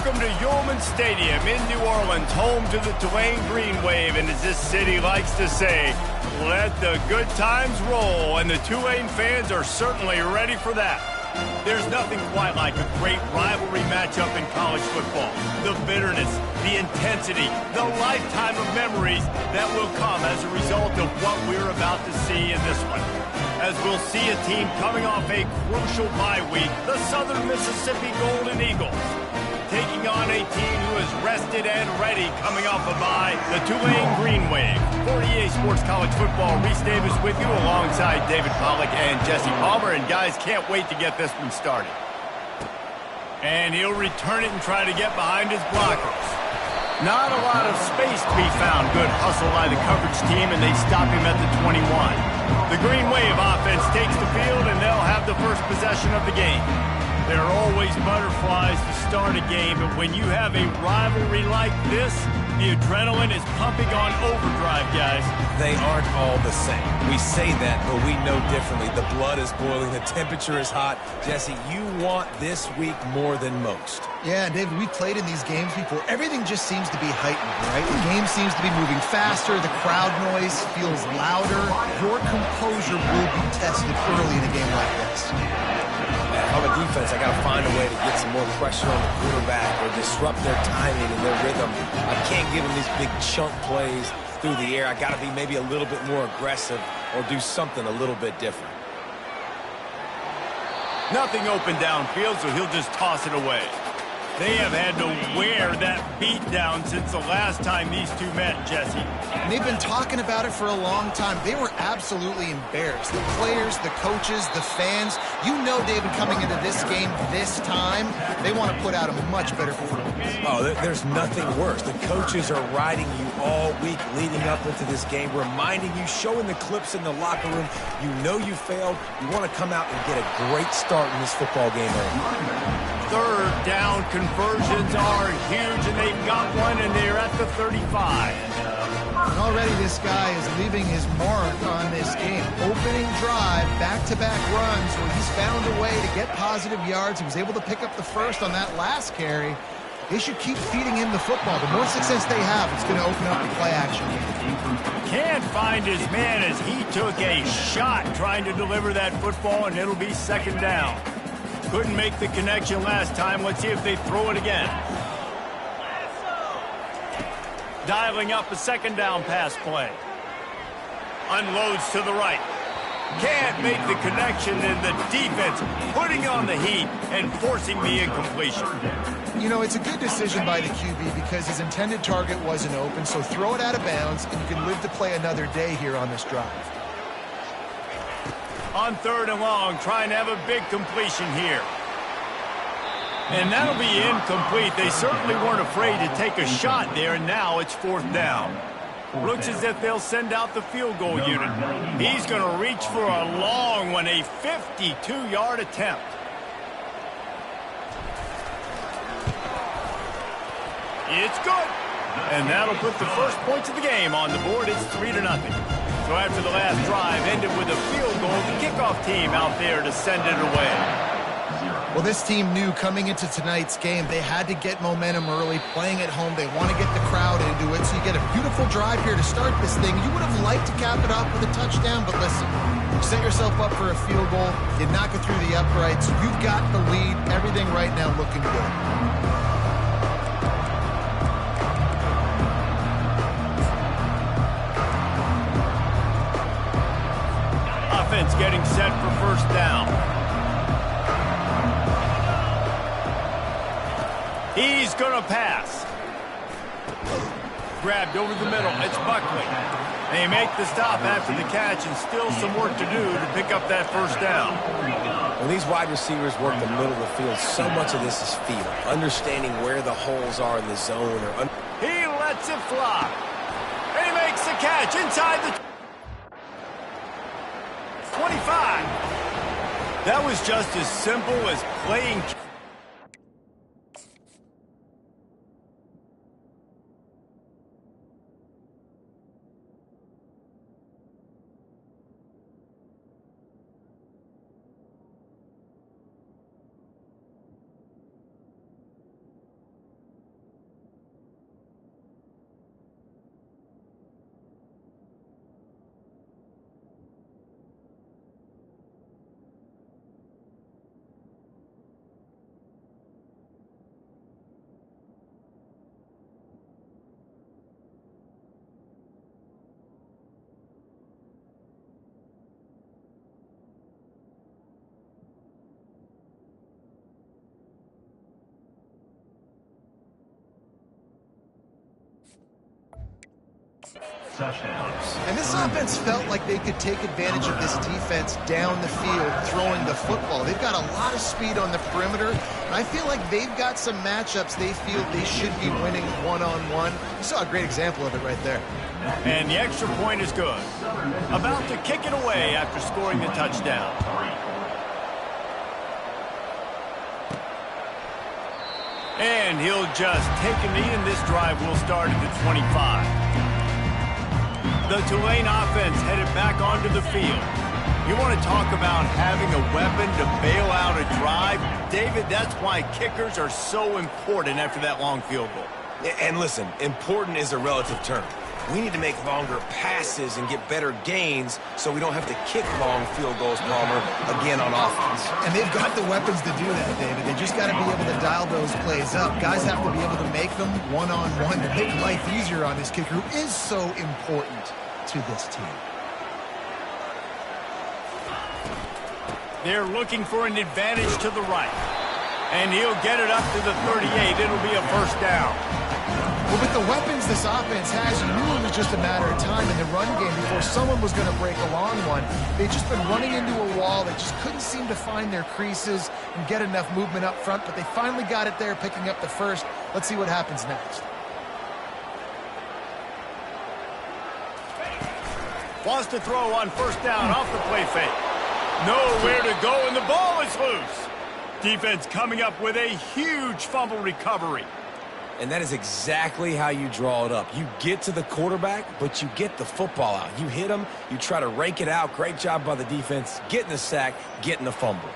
Welcome to Yulman Stadium in New Orleans, home to the Tulane Green Wave, and as this city likes to say, let the good times roll, and the Tulane fans are certainly ready for that. There's nothing quite like a great rivalry matchup in college football. The bitterness, the intensity, the lifetime of memories that will come as a result of what we're about to see in this one. As we'll see a team coming off a crucial bye week, the Southern Mississippi Golden Eagles, taking on a team who is rested and ready coming off a bye, the Tulane Green Wave. 48 Sports College Football, Reese Davis with you alongside David Pollack and Jesse Palmer. And guys, can't wait to get this one started. And he'll return it and try to get behind his blockers. Not a lot of space to be found. Good hustle by the coverage team, and they stop him at the 21. The Green Wave offense takes the field, and they'll have the first possession of the game. There are always butterflies to start a game, but when you have a rivalry like this, the adrenaline is pumping on overdrive, guys. They aren't all the same. We say that, but we know differently. The blood is boiling. The temperature is hot. Jesse, you want this week more than most. Yeah, David, we played in these games before. Everything just seems to be heightened, right? The game seems to be moving faster. The crowd noise feels louder. Your composure will be tested early in a game like this. On the defense, I got to find a way to get some more pressure on the quarterback or disrupt their timing and their rhythm. I can't give them these big chunk plays through the air. I got to be maybe a little bit more aggressive or do something a little bit different. Nothing open downfield, so he'll just toss it away. They have had to wear that beat down since the last time these two met, Jesse. And they've been talking about it for a long time. They were absolutely embarrassed. The players, the coaches, the fans. You know, David, coming into this game this time, they want to put out a much better performance. Oh, there's nothing worse. The coaches are riding you all week leading up into this game, reminding you, showing the clips in the locker room. You know you failed. You want to come out and get a great start in this football game early. Third down conversions are huge, and they've got one, and they're at the 35. And already this guy is leaving his mark on this game. Opening drive, back-to-back runs where he's found a way to get positive yards. He was able to pick up the first on that last carry. They should keep feeding him the football. The more success they have, it's going to open up the play action. Can't find his man as he took a shot trying to deliver that football, and it'll be second down. Couldn't make the connection last time. Let's see if they throw it again. Dialing up a second down pass play. Unloads to the right. Can't make the connection, and the defense putting on the heat and forcing the incompletion. You know, it's a good decision by the QB because his intended target wasn't open, so throw it out of bounds, and you can live to play another day here on this drive. On third and long, trying to have a big completion here. And that'll be incomplete. They certainly weren't afraid to take a shot there, and now it's fourth down. Looks as if they'll send out the field goal unit. He's going to reach for a long one, a 52-yard attempt. It's good. And that'll put the first points of the game on the board. It's 3-0. So after the last drive ended with a field goal, the kickoff team out there to send it away. Well, this team knew coming into tonight's game they had to get momentum early, playing at home. They want to get the crowd into it, so you get a beautiful drive here to start this thing. You would have liked to cap it off with a touchdown, but listen, you set yourself up for a field goal, you knock it through the uprights, you've got the lead, everything right now looking good. Offense getting set for first down. He's going to pass. Grabbed over the middle. It's Buckley. They make the stop after the catch, and still some work to do to pick up that first down. When these wide receivers work the middle of the field, so much of this is feel. Understanding where the holes are in the zone. He lets it fly. And he makes the catch inside the 25. That was just as simple as playing. And this offense felt like they could take advantage of this defense down the field, throwing the football. They've got a lot of speed on the perimeter, and I feel like they've got some matchups they feel they should be winning one-on-one. You saw a great example of it right there. And the extra point is good. About to kick it away after scoring the touchdown. And he'll just take a knee, and this drive will start at the 25. The Tulane offense headed back onto the field. You want to talk about having a weapon to bail out a drive? David, that's why kickers are so important after that long field goal. And listen, important is a relative term. We need to make longer passes and get better gains so we don't have to kick long field goals, Palmer, again on offense. And they've got the weapons to do that, David. They just got to be able to dial those plays up. Guys have to be able to make them one-on-one to make life easier on this kicker, who is so important to this team. They're looking for an advantage to the right. And he'll get it up to the 38. It'll be a first down. Well, with the weapons this offense has, you knew it was just a matter of time in the run game before someone was going to break a long one. They've just been running into a wall. They just couldn't seem to find their creases and get enough movement up front, but they finally got it there, picking up the first. Let's see what happens next. Wants to throw on first down off the play fake. Nowhere to go, and the ball is loose. Defense coming up with a huge fumble recovery. And that is exactly how you draw it up. You get to the quarterback, but you get the football out. You hit him, you try to rake it out. Great job by the defense, getting the sack, getting the fumble.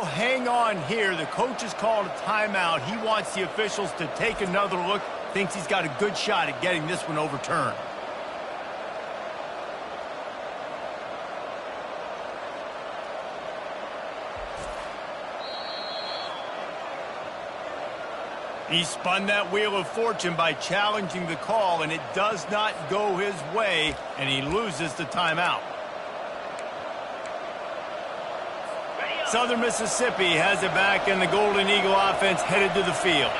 Hang on here. The coach has called a timeout. He wants the officials to take another look. Thinks he's got a good shot at getting this one overturned. He spun that wheel of fortune by challenging the call, and it does not go his way, and he loses the timeout. Southern Mississippi has it back, and the Golden Eagle offense headed to the field.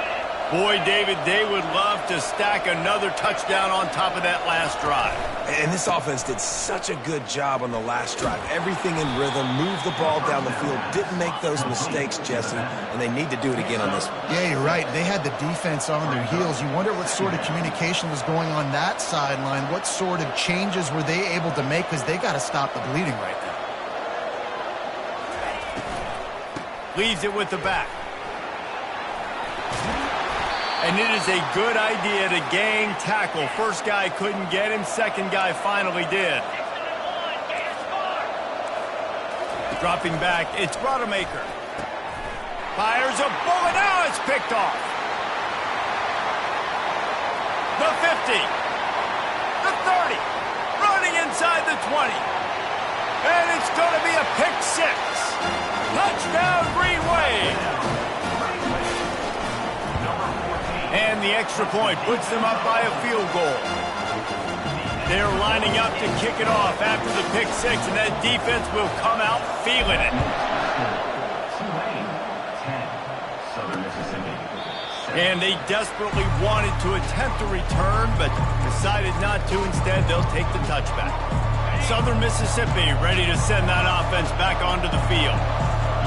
Boy, David, they would love to stack another touchdown on top of that last drive. And this offense did such a good job on the last drive. Everything in rhythm, moved the ball down the field, didn't make those mistakes, Jesse, and they need to do it again on this one. Yeah, you're right. They had the defense on their heels. You wonder what sort of communication was going on that sideline. What sort of changes were they able to make, because they got to stop the bleeding right now. Leaves it with the back. And it is a good idea to gang tackle. First guy couldn't get him. Second guy finally did. Dropping back, it's Rodemaker. Fires a bullet. Now it's picked off. The 50. The 30. Running inside the 20. And it's going to be a pick six. Touchdown, Green Wave. And the extra point puts them up by a field goal. They're lining up to kick it off after the pick six, and that defense will come out feeling it. And they desperately wanted to attempt a return, but decided not to. Instead, they'll take the touchback. Southern Mississippi ready to send that offense back onto the field.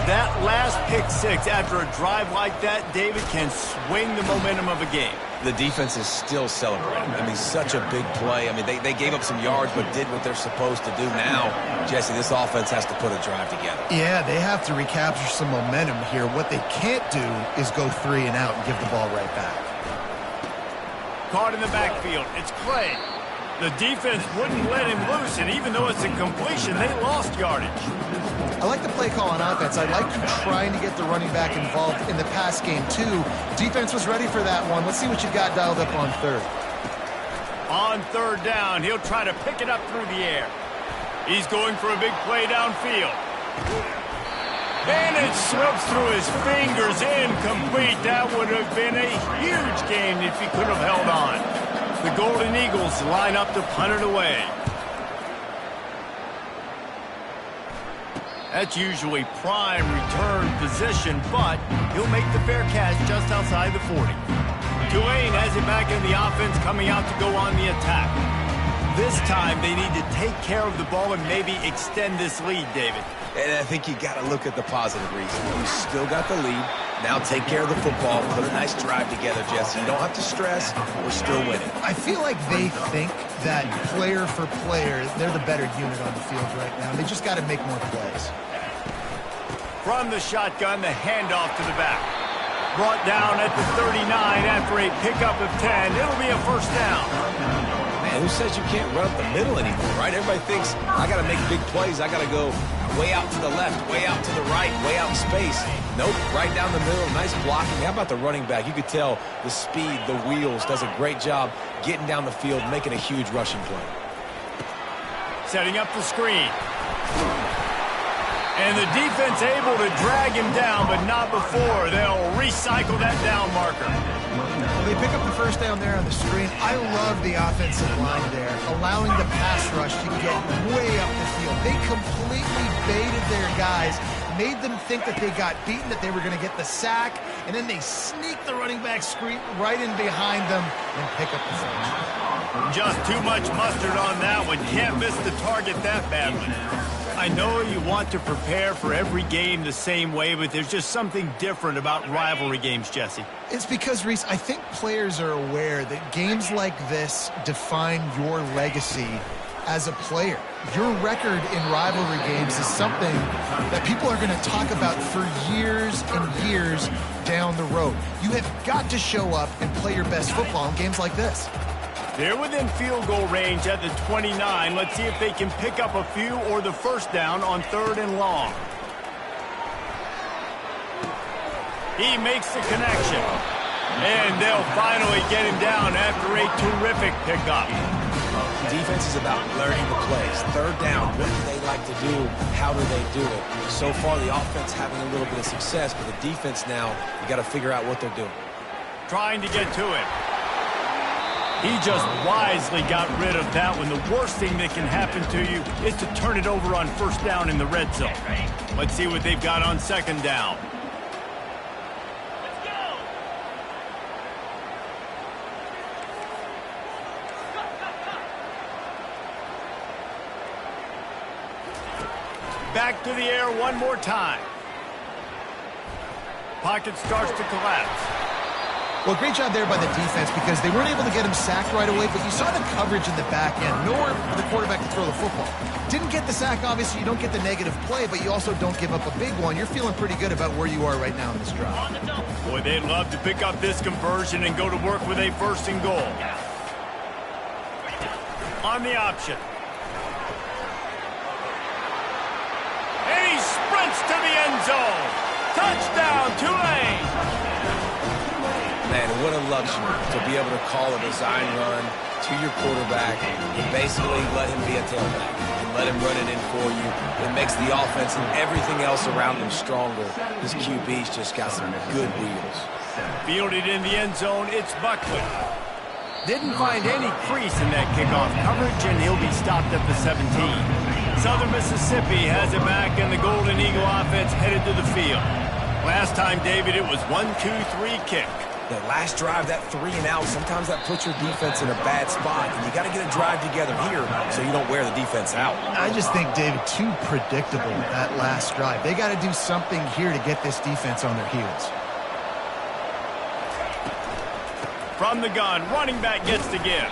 That last pick six after a drive like that, David, can swing the momentum of a game. The defense is still celebrating. I mean, such a big play. I mean, they gave up some yards but did what they're supposed to do. Now, Jesse, this offense has to put a drive together. Yeah, they have to recapture some momentum here. What they can't do is go 3 and out and give the ball right back. Caught in the backfield. It's Clay. The defense wouldn't let him loose, and even though it's a completion, they lost yardage. I like the play call on offense. I like you trying to get the running back involved in the pass game, too. Defense was ready for that one. Let's see what you got dialed up on third. On third down, he'll try to pick it up through the air. He's going for a big play downfield. And it slips through his fingers, incomplete. That would have been a huge gain if he could have held on. The Golden Eagles line up to punt it away. That's usually prime return position, but he'll make the fair catch just outside the 40. Tulane has it back in the offense, coming out to go on the attack. This time, they need to take care of the ball and maybe extend this lead, David. And I think you got to look at the positive reason. You still got the lead. Now take care of the football. Put a nice drive together, Jesse. You don't have to stress. We're still winning. I feel like they think that player for player, they're the better unit on the field right now. They just got to make more plays. From the shotgun, the handoff to the back. Brought down at the 39 after a pickup of 10. It'll be a first down. Man, who says you can't run up the middle anymore, right? Everybody thinks, I got to make big plays. I got to go way out to the left, way out to the right, way out in space. Nope, right down the middle, nice blocking. How about the running back? You could tell the speed, the wheels, does a great job getting down the field, making a huge rushing play. Setting up the screen. And the defense able to drag him down, but not before. They'll recycle that down marker. Well, they pick up the first down there on the screen. I love the offensive line there, allowing the pass rush to get way up the field. They completely baited their guys, made them think that they got beaten, that they were going to get the sack, and then they sneak the running back screen right in behind them and pick up the finish. Just too much mustard on that one. Can't miss the target that badly. I know you want to prepare for every game the same way, but there's just something different about rivalry games, Jesse. It's because, Reese, I think players are aware that games like this define your legacy as a player. Your record in rivalry games is something that people are going to talk about for years and years down the road. You have got to show up and play your best football in games like this. They're within field goal range at the 29. Let's see if they can pick up a few or the first down on 3rd and long. He makes the connection. And they'll finally get him down after a terrific pickup. Defense is about learning the plays. 3rd down, what do they like to do? How do they do it? So far, the offense having a little bit of success, but the defense now, you got to figure out what they're doing. Trying to get to it. He just wisely got rid of that one. The worst thing that can happen to you is to turn it over on 1st down in the red zone. Let's see what they've got on 2nd down. Back to the air one more time. Pocket starts to collapse. Well, great job there by the defense because they weren't able to get him sacked right away, but you saw the coverage in the back end. Nowhere for the quarterback to throw the football. Didn't get the sack, obviously. You don't get the negative play, but you also don't give up a big one. You're feeling pretty good about where you are right now in this drive. Boy, they'd love to pick up this conversion and go to work with a 1st and goal. On the option. And he sprints to the end zone. Touchdown, Tulane. Man, what a luxury to be able to call a design run to your quarterback and basically let him be a tailback and let him run it in for you. It makes the offense and everything else around him stronger. This QB's just got some good wheels. Fielded in the end zone, it's Buckley. Didn't find any crease in that kickoff coverage, and he'll be stopped at the 17. Southern Mississippi has it back, and the Golden Eagle offense headed to the field. Last time, David, it was 1-2-3 kick. That last drive, that 3 and out, sometimes that puts your defense in a bad spot. And you got to get a drive together here so you don't wear the defense out. I just think, David, too predictable that last drive. They got to do something here to get this defense on their heels. From the gun, running back gets the give.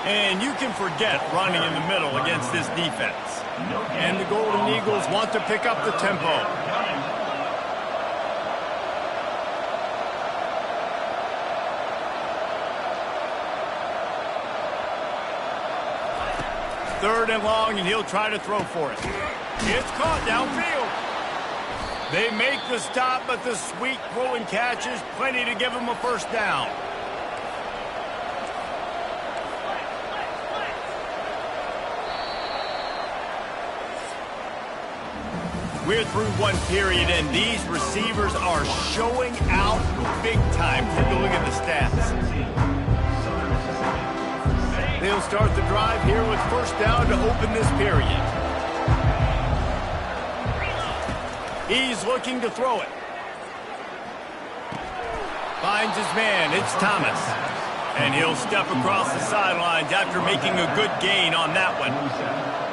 And you can forget running in the middle against this defense. And the Golden Eagles want to pick up the tempo. Third and long, and he'll try to throw for it. It's caught downfield. They make the stop, but the sweet throw and catch is plenty to give him a 1st down. We're through one period, and these receivers are showing out big time. Take a look at the stats. They'll start the drive here with first down to open this period. He's looking to throw it. Finds his man. It's Thomas. And he'll step across the sidelines after making a good gain on that one.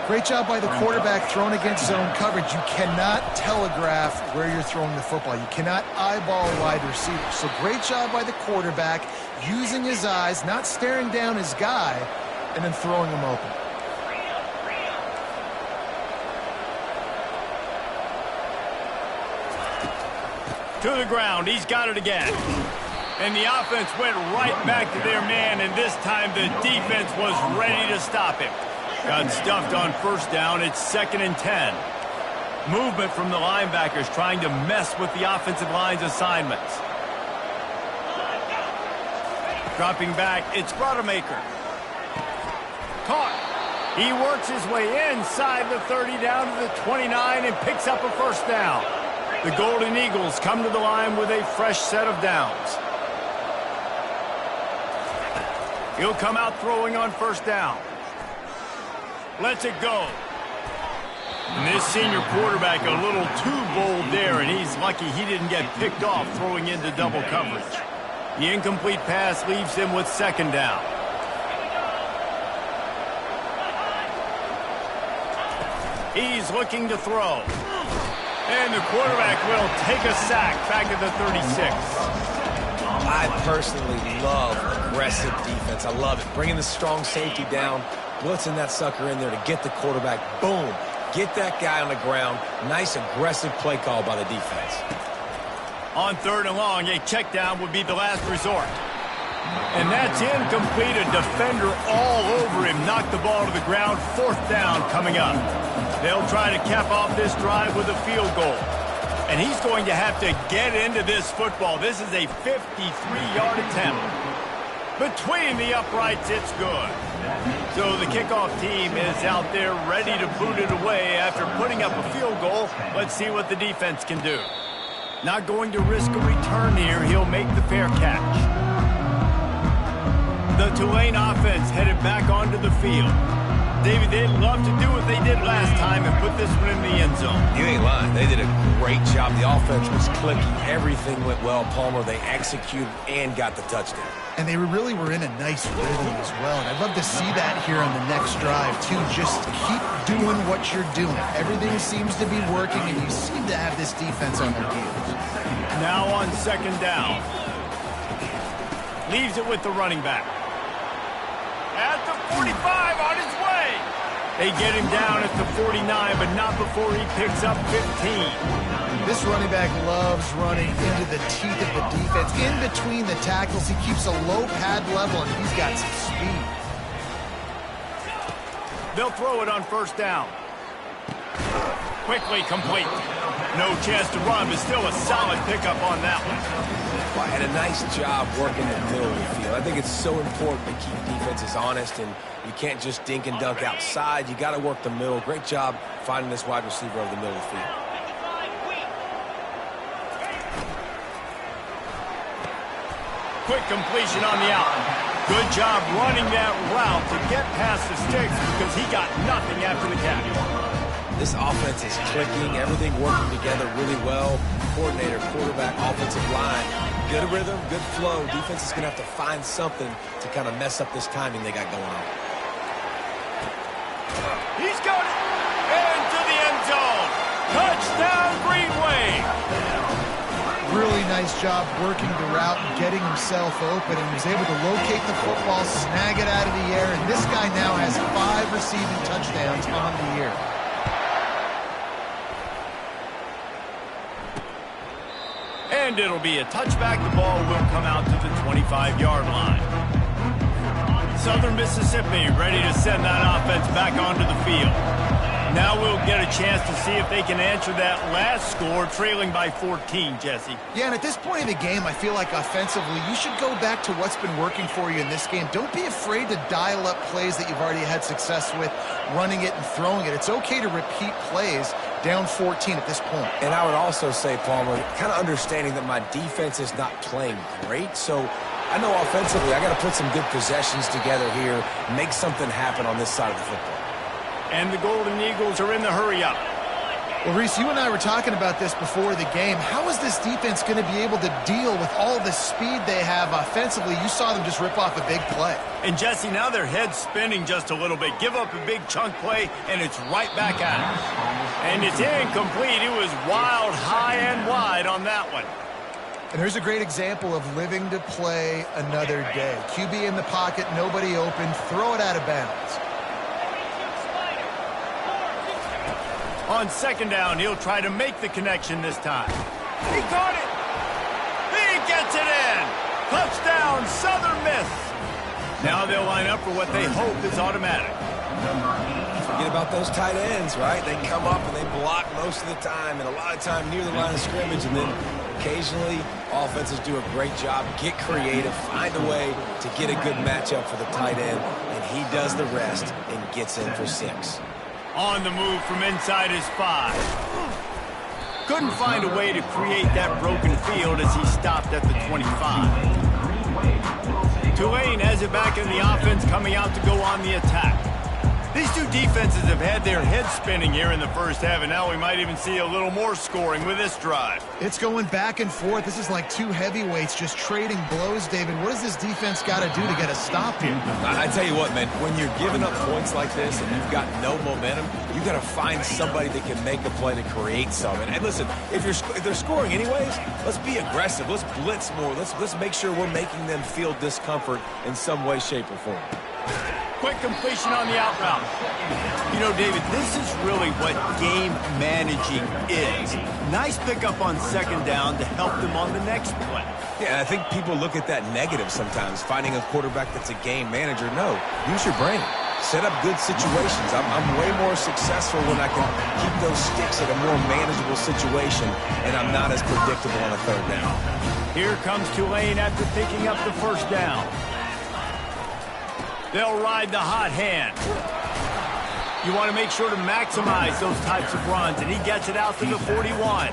Great job by the quarterback throwing against zone coverage. You cannot telegraph where you're throwing the football. You cannot eyeball a wide receiver. So great job by the quarterback using his eyes, not staring down his guy, and then throwing him open. To the ground. He's got it again. And the offense went right back to their man, and this time the defense was ready to stop him. Got stuffed on first down. It's 2nd and 10. Movement from the linebackers trying to mess with the offensive line's assignments. Dropping back, it's Rodemaker. Caught. He works his way inside the 30 down to the 29 and picks up a first down. The Golden Eagles come to the line with a fresh set of downs. He'll come out throwing on first down. Lets it go. And this senior quarterback a little too bold there, and he's lucky he didn't get picked off throwing into double coverage. The incomplete pass leaves him with 2nd down. He's looking to throw. And the quarterback will take a sack back at the 36. I personally love aggressive defense. I love it. Bringing the strong safety down, blitzing that sucker in there to get the quarterback. Boom. Get that guy on the ground. Nice aggressive play call by the defense. On 3rd and long, a check down would be the last resort. And that's incomplete. A defender all over him. Knocked the ball to the ground. 4th down coming up. They'll try to cap off this drive with a field goal. And he's going to have to get into this football. This is a 53-yard attempt. Between the uprights, it's good. So the kickoff team is out there ready to boot it away after putting up a field goal. Let's see what the defense can do. Not going to risk a return here. He'll make the fair catch. The Tulane offense headed back onto the field. David, they'd love to do what they did last time and put this one in the end zone. You ain't lying. They did a great job. The offense was clicking. Everything went well, Palmer. They executed and got the touchdown. And they really were in a nice rhythm as well. And I'd love to see that here on the next drive, too. Just keep doing what you're doing. Everything seems to be working, and you seem to have this defense on their heels. Now on 2nd down. Leaves it with the running back. At the 45, on his way. They get him down at the 49, but not before he picks up 15. This running back loves running into the teeth of the defense. In between the tackles, he keeps a low pad level, and he's got some speed. They'll throw it on first down. Quickly complete. No chance to run, but still a solid pickup on that one. Well, and a nice job working the middle of the field. I think it's so important to keep defenses honest, and you can't just dink and dunk outside. You got to work the middle. Great job finding this wide receiver over the middle of the field. Quick completion on the out. Good job running that route to get past the sticks because he got nothing after the catch. This offense is clicking, everything working together really well. Coordinator, quarterback, offensive line. Good rhythm, good flow. Defense is going to have to find something to kind of mess up this timing they got going on. He's got it into the end zone. Touchdown, Green Wave. Really nice job working the route and getting himself open, and was able to locate the football, snag it out of the air, and this guy now has 5 receiving touchdowns on the year. And it'll be a touchback. The ball will come out to the 25-yard line. Southern Mississippi ready to send that offense back onto the field. Now we'll get a chance to see if they can answer that last score, trailing by 14, Jesse. Yeah, and at this point in the game, I feel like offensively, you should go back to what's been working for you in this game. Don't be afraid to dial up plays that you've already had success with, running it and throwing it. It's okay to repeat plays down 14 at this point. And I would also say, Palmer, kind of understanding that my defense is not playing great, so I know offensively I got to put some good possessions together here, make something happen on this side of the football. And the Golden Eagles are in the hurry-up. Well, Reese, you and I were talking about this before the game. How is this defense going to be able to deal with all the speed they have offensively? You saw them just rip off a big play. And, Jesse, now their head's spinning just a little bit. Give up a big chunk play, and it's right back at it. And it's incomplete. It was wild, high and wide on that one. And here's a great example of living to play another day. QB in the pocket, nobody open, throw it out of bounds. On second down, he'll try to make the connection this time. He got it! He gets it in! Touchdown, Southern Miss! Now they'll line up for what they hope is automatic. Forget about those tight ends, right? They come up and they block most of the time, and a lot of time near the line of scrimmage, and then occasionally offenses do a great job, get creative, find a way to get a good matchup for the tight end, and he does the rest and gets in for 6. On the move from inside his 5. Couldn't find a way to create that broken field as he stopped at the 25. Tulane has it back in the offense, coming out to go on the attack. These two defenses have had their heads spinning here in the first half, and now we might even see a little more scoring with this drive. It's going back and forth. This is like two heavyweights just trading blows, David. What does this defense got to do to get a stop here? I tell you what, man, when you're giving up points like this and you've got no momentum, you got to find somebody that can make a play to create something. And listen, if they're scoring anyways, let's be aggressive. Let's blitz more. Let's make sure we're making them feel discomfort in some way, shape, or form. Quick completion on the out route. You know, David, this is really what game managing is. Nice pickup on second down to help them on the next play. Yeah, I think people look at that negative sometimes, finding a quarterback that's a game manager. No, use your brain. Set up good situations. I'm way more successful when I can keep those sticks at a more manageable situation, and I'm not as predictable on a third down. Here comes Tulane after picking up the first down. They'll ride the hot hand. You want to make sure to maximize those types of runs, and he gets it out to the 41.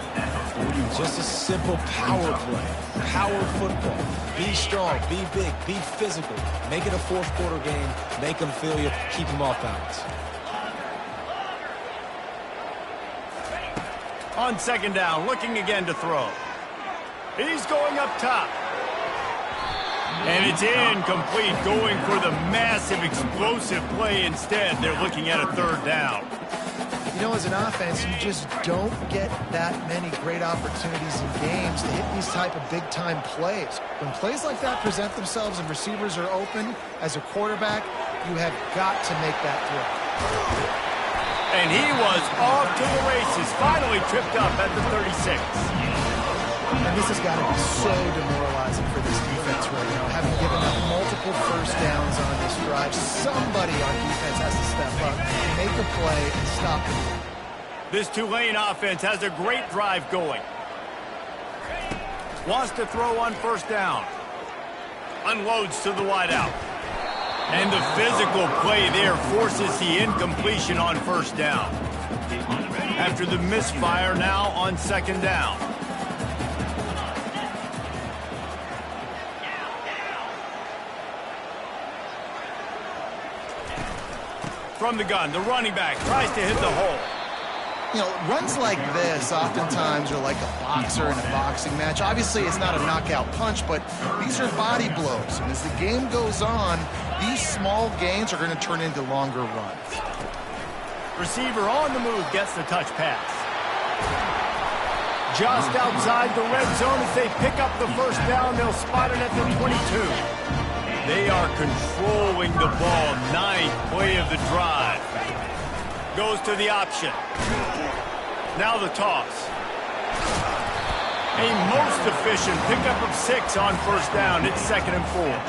Just a simple power play. Power football. Be strong, be big, be physical. Make it a fourth quarter game. Make them feel you. Keep them off balance. On second down, looking again to throw. He's going up top. And it's incomplete, going for the massive, explosive play instead. They're looking at a third down. You know, as an offense, you just don't get that many great opportunities in games to hit these type of big-time plays. When plays like that present themselves and receivers are open, as a quarterback, you have got to make that throw. And he was off to the races, finally tripped up at the 36. And this has got to be so demoralizing for this defense right now. Having given up multiple first downs on this drive, somebody on defense has to step up, make a play, and stop it. This Tulane offense has a great drive going. Wants to throw on first down. Unloads to the wideout. And the physical play there forces the incompletion on first down. After the misfire, now on second down. From the gun, the running back tries to hit the hole. You know, runs like this oftentimes are like a boxer in a boxing match. Obviously, it's not a knockout punch, but these are body blows. And as the game goes on, these small gains are going to turn into longer runs. Receiver on the move gets the touch pass. Just outside the red zone as they pick up the first down. They'll spot it at the 22. They are controlling the ball. Ninth play of the drive. Goes to the option. Now the toss. A most efficient pickup of 6 on first down. It's 2nd and 4.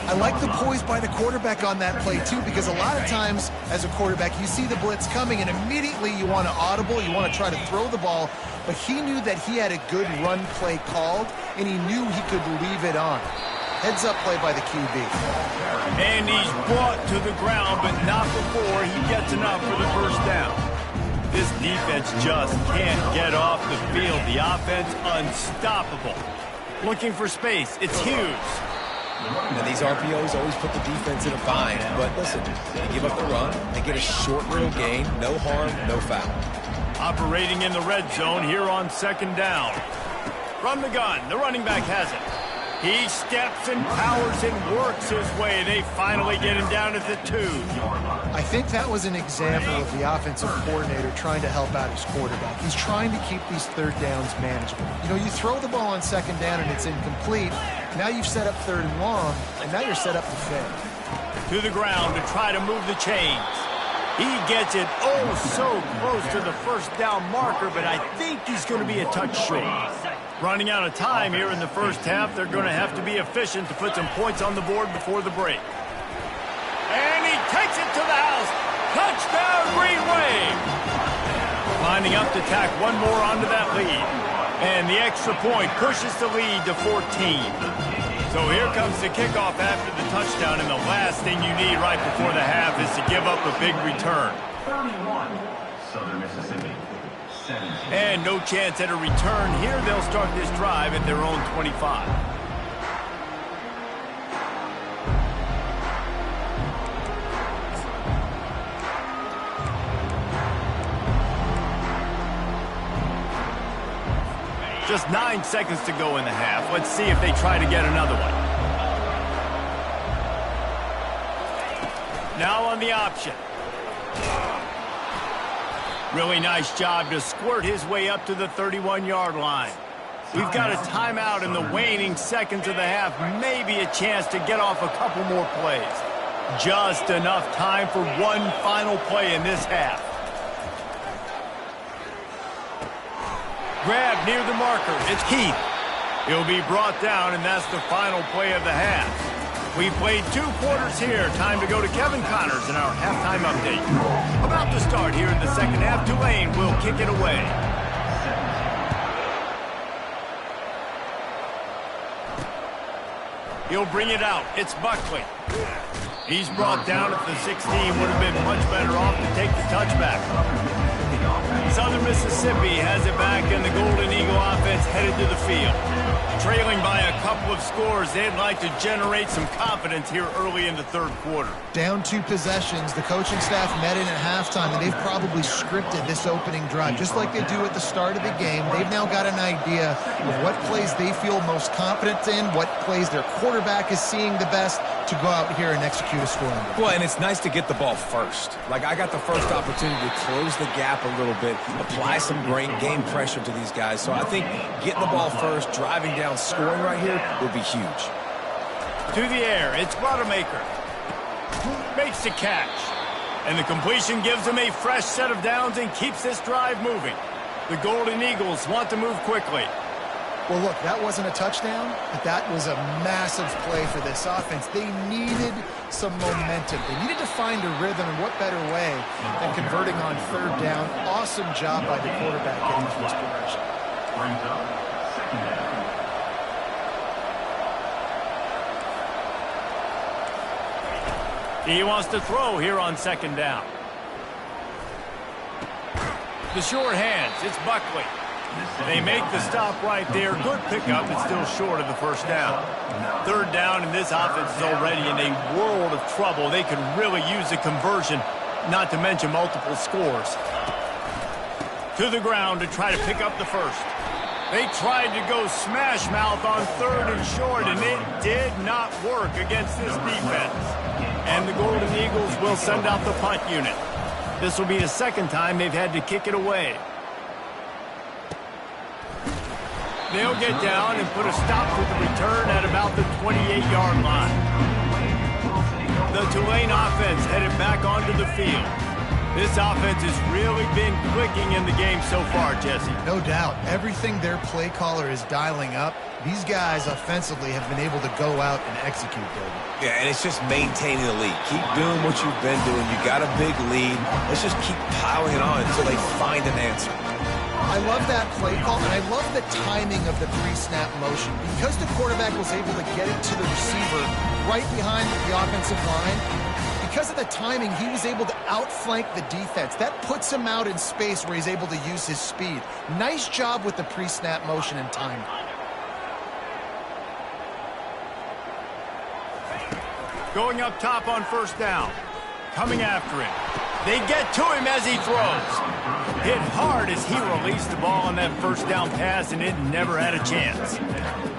I like the poise by the quarterback on that play, too, because a lot of times as a quarterback, you see the blitz coming, and immediately you want to audible, you want to try to throw the ball, but he knew that he had a good run play called, and he knew he could leave it on. Heads-up play by the QB. And he's brought to the ground, but not before he gets enough for the first down. This defense just can't get off the field. The offense unstoppable. Looking for space. It's Hughes. And these RPOs always put the defense in a bind. But listen, they give up the run, they get a short little gain, no harm, no foul. Operating in the red zone here on second down. From the gun, the running back has it. He steps and powers and works his way. They finally get him down at the 2. I think that was an example of the offensive coordinator trying to help out his quarterback. He's trying to keep these third downs manageable. You know, you throw the ball on second down and it's incomplete. Now you've set up third and long, and now you're set up to fail. To the ground to try to move the chains. He gets it oh so close to the first down marker, but I think he's going to be a touch short. Running out of time here in the first half, they're going to have to be efficient to put some points on the board before the break. And he takes it to the house. Touchdown, Green Wave! Lining up to tack one more onto that lead. And the extra point pushes the lead to 14. So here comes the kickoff after the touchdown, and the last thing you need right before the half is to give up a big return. 31, Southern Mississippi. 17. And no chance at a return here. They'll start this drive at their own 25. Just 9 seconds to go in the half. Let's see if they try to get another one. Now on the option. Really nice job to squirt his way up to the 31-yard line. We've got a timeout in the waning seconds of the half. Maybe a chance to get off a couple more plays. Just enough time for one final play in this half. Grab near the marker. It's Keith. He'll be brought down, and that's the final play of the half. We played 2 quarters here. Time to go to Kevin Connors in our halftime update. About to start here in the second half. Tulane will kick it away. He'll bring it out. It's Buckley. He's brought down at the 16. Would have been much better off to take the touchback. Southern Mississippi has it back, and the Golden Eagle offense headed to the field. Trailing by a couple of scores, they'd like to generate some confidence here early in the third quarter. Down 2 possessions, the coaching staff met in at halftime, and they've probably scripted this opening drive. Just like they do at the start of the game, they've now got an idea of what plays they feel most confident in, what plays their quarterback is seeing the best to go out here and execute a scoring drive. Well, and it's nice to get the ball first. Like, I got the first opportunity to close the gap a little bit, apply some great game pressure to these guys. So I think getting the ball first, driving down, scoring right here will be huge. To the air, it's Rodemaker. Makes the catch. And the completion gives him a fresh set of downs and keeps this drive moving. The Golden Eagles want to move quickly. Well, look, that wasn't a touchdown, but that was a massive play for this offense. They needed some momentum. They needed to find a rhythm, and what better way than converting on third down. Awesome job by the quarterback getting to this progression. Brings up second down. He wants to throw here on second down. The short hands, it's Buckley. They make the stop right there. Good pickup, but still short of the first down. Third down, and this offense is already in a world of trouble. They could really use a conversion, not to mention multiple scores. To the ground to try to pick up the first. They tried to go smash mouth on third and short, and it did not work against this defense. And the Golden Eagles will send out the punt unit. This will be the second time they've had to kick it away. They'll get down and put a stop to the return at about the 28-yard line. The Tulane offense headed back onto the field. This offense has really been clicking in the game so far, Jesse. No doubt. Everything their play caller is dialing up, these guys offensively have been able to go out and execute, David. Yeah, and it's just maintaining the lead. Keep doing what you've been doing. You got a big lead. Let's just keep piling it on until they find an answer. I love that play call, and I love the timing of the pre-snap motion. Because the quarterback was able to get it to the receiver right behind the offensive line, because of the timing, he was able to outflank the defense. That puts him out in space where he's able to use his speed. Nice job with the pre-snap motion and timing. Going up top on first down. Coming after him. They get to him as he throws. Hit hard as he released the ball on that first down pass, and it never had a chance.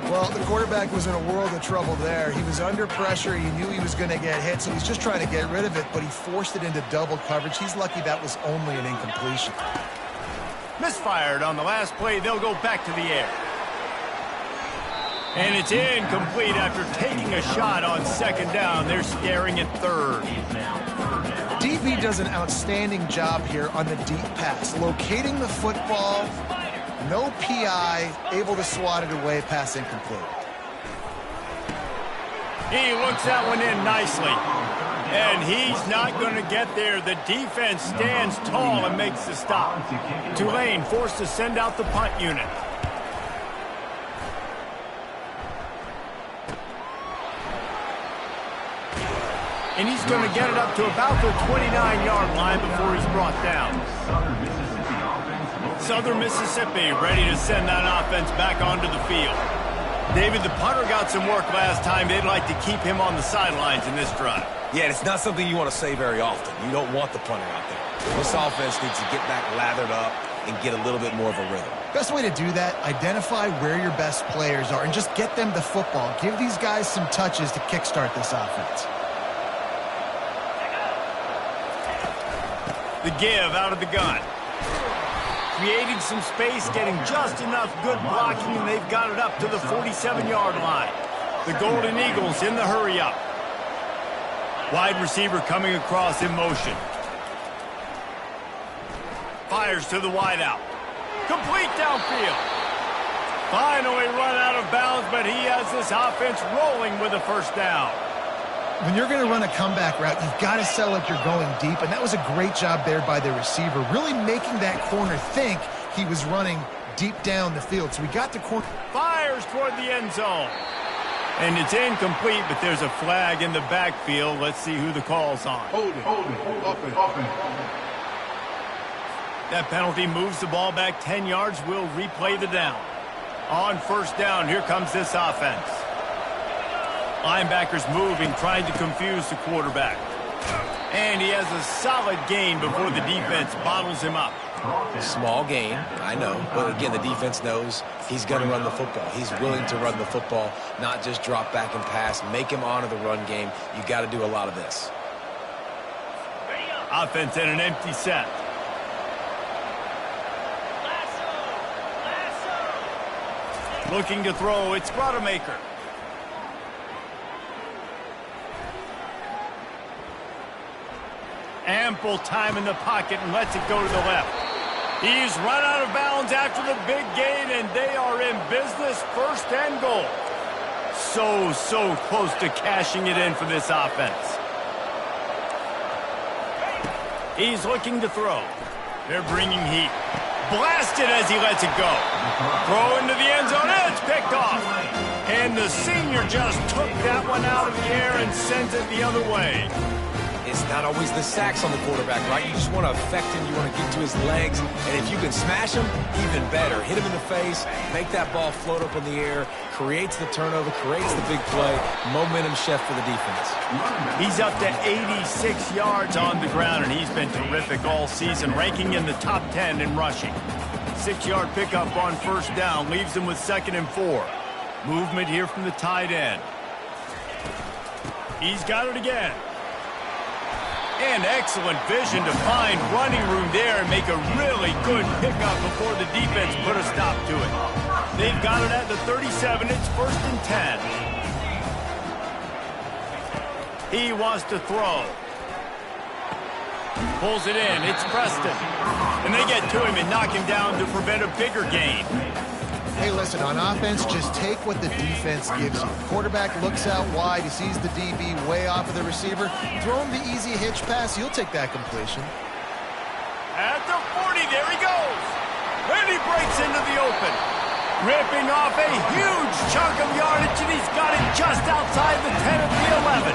Well, the quarterback was in a world of trouble there. He was under pressure. He knew he was going to get hit, so he's just trying to get rid of it, but he forced it into double coverage. He's lucky that was only an incompletion. Misfired on the last play. They'll go back to the air. And it's incomplete after taking a shot on second down. They're staring at third. DB does an outstanding job here on the deep pass. Locating the football, no PI, able to swat it away, pass incomplete. He looks that one in nicely. And he's not going to get there. The defense stands tall and makes the stop. Tulane forced to send out the punt unit. And he's going to get it up to about the 29-yard line before he's brought down. Southern Mississippi ready to send that offense back onto the field. David, the punter got some work last time. They'd like to keep him on the sidelines in this drive. Yeah, it's not something you want to say very often. You don't want the punter out there. This offense needs to get back lathered up and get a little bit more of a rhythm. Best way to do that, identify where your best players are and just get them the football. Give these guys some touches to kickstart this offense. The give out of the gun. Creating some space, getting just enough good blocking, and they've got it up to the 47-yard line. The Golden Eagles in the hurry-up. Wide receiver coming across in motion. Fires to the wideout. Complete downfield. Finally run out of bounds, but he has this offense rolling with a first down. When you're going to run a comeback route, you've got to sell like you're going deep, and that was a great job there by the receiver, really making that corner think he was running deep down the field. So we got the corner. Fires toward the end zone. And it's incomplete, but there's a flag in the backfield. Let's see who the call's on. Hold it. That penalty moves the ball back 10 yards. We'll replay the down. On first down, here comes this offense. Linebackers moving, trying to confuse the quarterback. And he has a solid gain before the defense bottles him up. Small gain, I know. But again, the defense knows he's going to run the football. He's willing to run the football, not just drop back and pass. Make him honor the run game. You got to do a lot of this. Offense in an empty set. Looking to throw, it's Rodemaker. Ample time in the pocket and lets it go to the left. He's run out of bounds after the big gain, and they are in business, first and goal. So close to cashing it in for this offense. He's looking to throw. They're bringing heat. Blasted as he lets it go. Throw into the end zone, and it's picked off. And the senior just took that one out of the air and sends it the other way. It's not always the sacks on the quarterback, right? You just want to affect him. You want to get to his legs. And if you can smash him, even better. Hit him in the face, make that ball float up in the air, creates the turnover, creates the big play. Momentum shift for the defense. He's up to 86 yards on the ground, and he's been terrific all season, ranking in the top 10 in rushing. 6-yard pickup on first down, leaves him with 2nd and 4. Movement here from the tight end. He's got it again. And excellent vision to find running room there and make a really good pickup before the defense put a stop to it. They've got it at the 37. It's 1st and 10. He wants to throw. Pulls it in. It's Preston. And they get to him and knock him down to prevent a bigger gain. Hey, listen, on offense, just take what the defense gives you. Quarterback looks out wide. He sees the DB way off of the receiver. Throw him the easy hitch pass. He'll take that completion. At the 40, there he goes. And he breaks into the open. Ripping off a huge chunk of yardage, and he's got it just outside the 10 of the 11.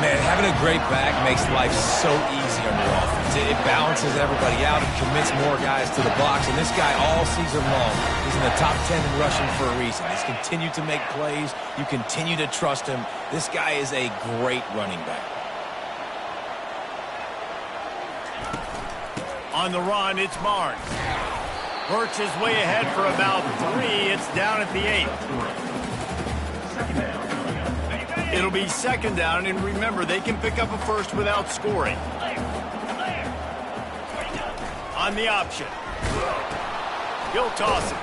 Man, having a great back makes life so easy on your offense. does. It balances everybody out and commits more guys to the box. And this guy all season long is in the top 10 in rushing for a reason. He's continued to make plays. You continue to trust him. This guy is a great running back. On the run, it's Barnes. Works his way ahead for about 3. It's down at the 8. It'll be second down, and remember, they can pick up a first without scoring. On the option. He'll toss it.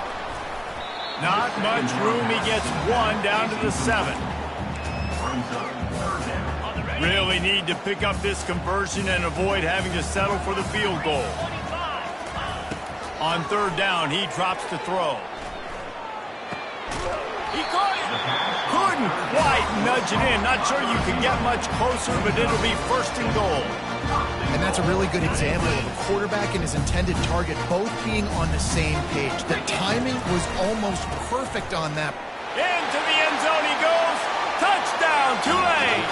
Not much room. He gets 1 down to the 7. Really need to pick up this conversion and avoid having to settle for the field goal. On third down, he drops to throw. He caught it. Couldn't quite nudge it in. Not sure you can get much closer, but it'll be first and goal. And that's a really good example of a quarterback and his intended target both being on the same page. The timing was almost perfect on that. Into the end zone he goes. Touchdown, Tulane.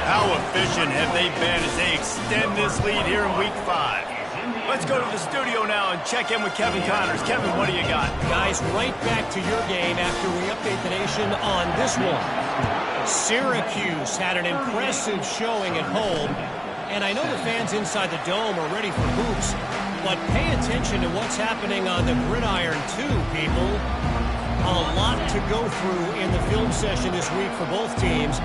How efficient have they been as they extend this lead here in Week 5? Let's go to the studio now and check in with Kevin Connors. Kevin, what do you got? Guys, right back to your game after we update the nation on this one. Syracuse had an impressive showing at home, and I know the fans inside the dome are ready for hoops, but pay attention to what's happening on the gridiron too, people. A lot to go through in the film session this week for both teams,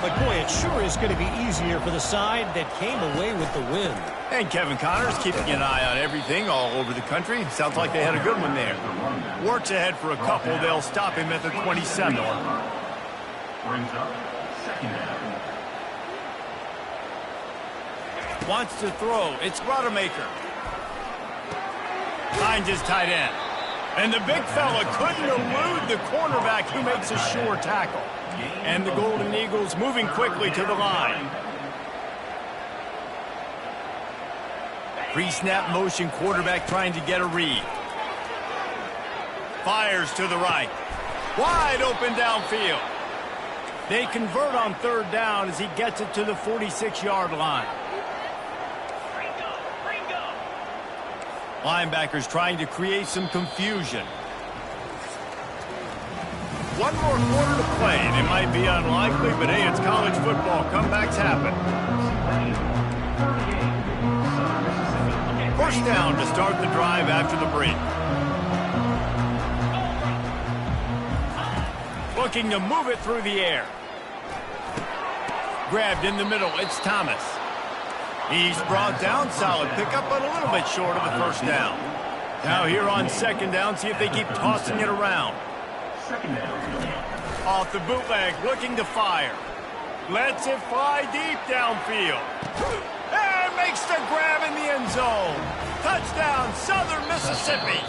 but boy, it sure is going to be easier for the side that came away with the win. And Kevin Connors keeping an eye on everything all over the country. Sounds like they had a good one there. Works ahead for a couple. They'll stop him at the 27. Brings up second down. Wants to throw. It's Rodemaker. Finds his tight end. And the big fella couldn't elude the cornerback who makes a sure tackle. And the Golden Eagles moving quickly to the line. Pre-snap motion quarterback trying to get a read. Fires to the right. Wide open downfield. They convert on third down as he gets it to the 46-yard line. Linebackers trying to create some confusion. One more quarter to play, and it might be unlikely, but hey, it's college football. Comebacks happen. First down to start the drive after the break. Looking to move it through the air. Grabbed in the middle, it's Thomas. He's brought down, solid pickup, but a little bit short of the first down. Now here on second down, see if they keep tossing it around. Off the bootleg, looking to fire. Lets it fly deep downfield. And makes the grab in the end zone. Touchdown, Southern Mississippi.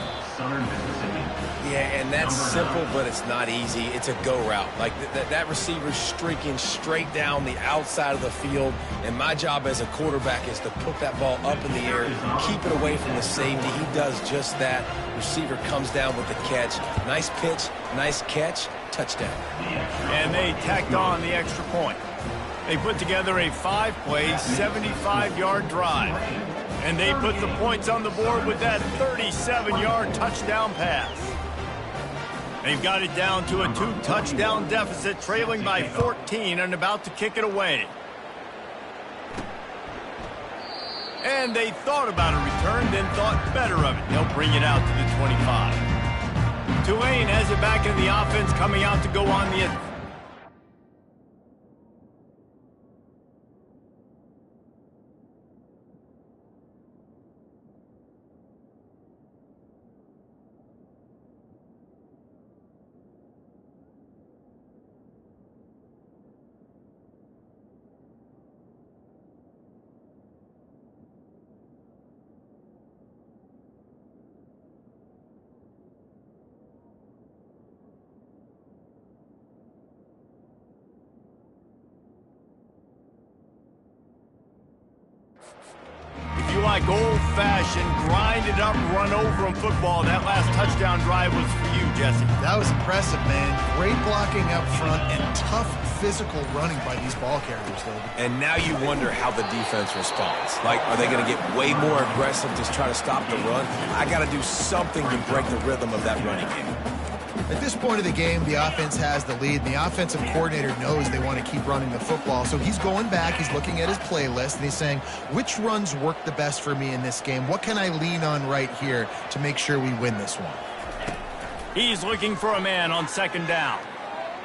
Yeah, and that's simple, but it's not easy. It's a go route. Like that receiver's streaking straight down the outside of the field, and my job as a quarterback is to put that ball up in the air, keep it away from the safety. He does just that. Receiver comes down with the catch. Nice pitch, nice catch, touchdown. And they tacked on the extra point. They put together a 5-play, 75-yard drive. And they put the points on the board with that 37-yard touchdown pass. They've got it down to a 2-touchdown deficit, trailing by 14 and about to kick it away. And they thought about a return, then thought better of it. They'll bring it out to the 25. Tulane has it back in the offense, coming out to go on the... like old-fashioned, grind-it-up, run-over-'em football. That last touchdown drive was for you, Jesse. That was impressive, man. Great blocking up front and tough physical running by these ball carriers, David. And now you wonder how the defense responds. Like, are they going to get way more aggressive to try to stop the run? I got to do something to break the rhythm of that running game. At this point of the game, the offense has the lead, and the offensive coordinator knows they want to keep running the football. So he's going back, he's looking at his playlist, and he's saying, which runs work the best for me in this game? What can I lean on right here to make sure we win this one? He's looking for a man on second down.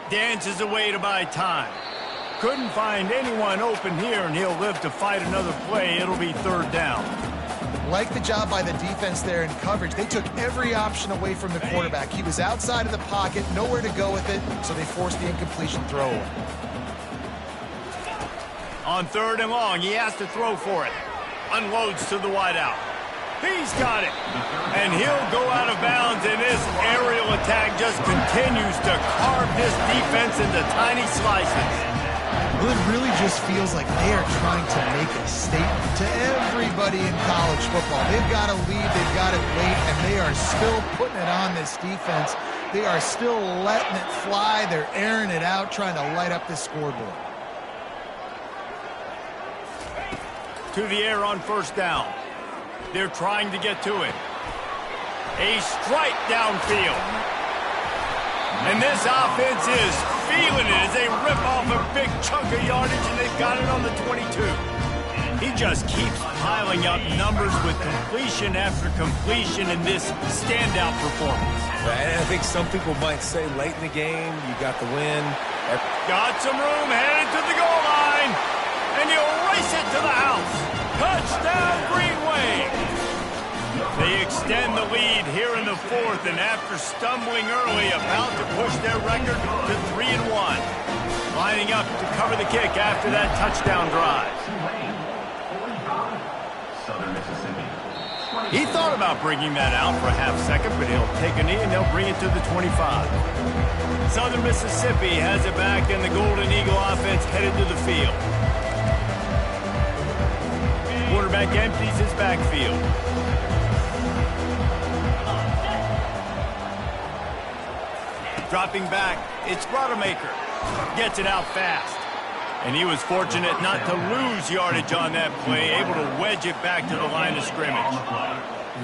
Dances away to buy time. Couldn't find anyone open here, and he'll live to fight another play. It'll be third down. Like the job by the defense there in coverage. They took every option away from the quarterback. He was outside of the pocket, nowhere to go with it, so they forced the incompletion throw away. On third and long, he has to throw for it. Unloads to the wideout. He's got it. And he'll go out of bounds, and this aerial attack just continues to carve this defense into tiny slices. Well, it really just feels like they are trying to make a statement to everybody in college football. They've got a lead, they've got it late, and they are still putting it on this defense. They are still letting it fly. They're airing it out, trying to light up the scoreboard. To the air on first down. They're trying to get to it. A strike downfield. And this offense is feeling it as they rip off a big chunk of yardage, and they've got it on the 22. He just keeps piling up numbers with completion after completion in this standout performance. And I think some people might say late in the game, you got the win. Got some room, headed to the goal line, and he'll race it to the house. Touchdown, Green Wave. They extend the lead here in the fourth, and after stumbling early, about to push their record to 3-1. Lining up to cover the kick after that touchdown drive. He thought about bringing that out for a half second, but he'll take a knee and they'll bring it to the 25. Southern Mississippi has it back, and the Golden Eagle offense headed to the field. Quarterback empties his backfield. Dropping back, it's Rodemaker. Gets it out fast. And he was fortunate not to lose yardage on that play, able to wedge it back to the line of scrimmage.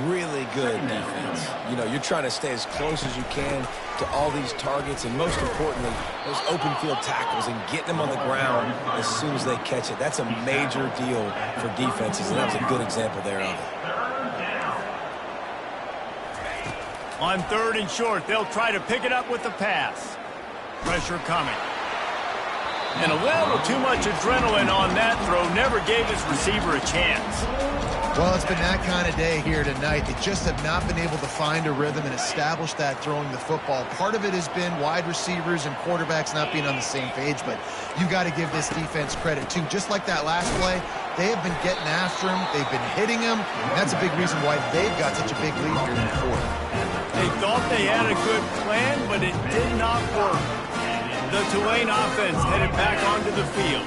Really good defense. You know, you're trying to stay as close as you can to all these targets, and most importantly, those open field tackles and getting them on the ground as soon as they catch it. That's a major deal for defenses, and that was a good example there of it. On third and short, they'll try to pick it up with the pass. Pressure coming. And a little too much adrenaline on that throw never gave his receiver a chance. Well, it's been that kind of day here tonight. They just have not been able to find a rhythm and establish that throwing the football. Part of it has been wide receivers and quarterbacks not being on the same page, but you've got to give this defense credit, too. Just like that last play, they have been getting after him. They've been hitting him. That's a big reason why they've got such a big lead here in the fourth. They thought they had a good plan, but it did not work. The Tulane offense headed back onto the field.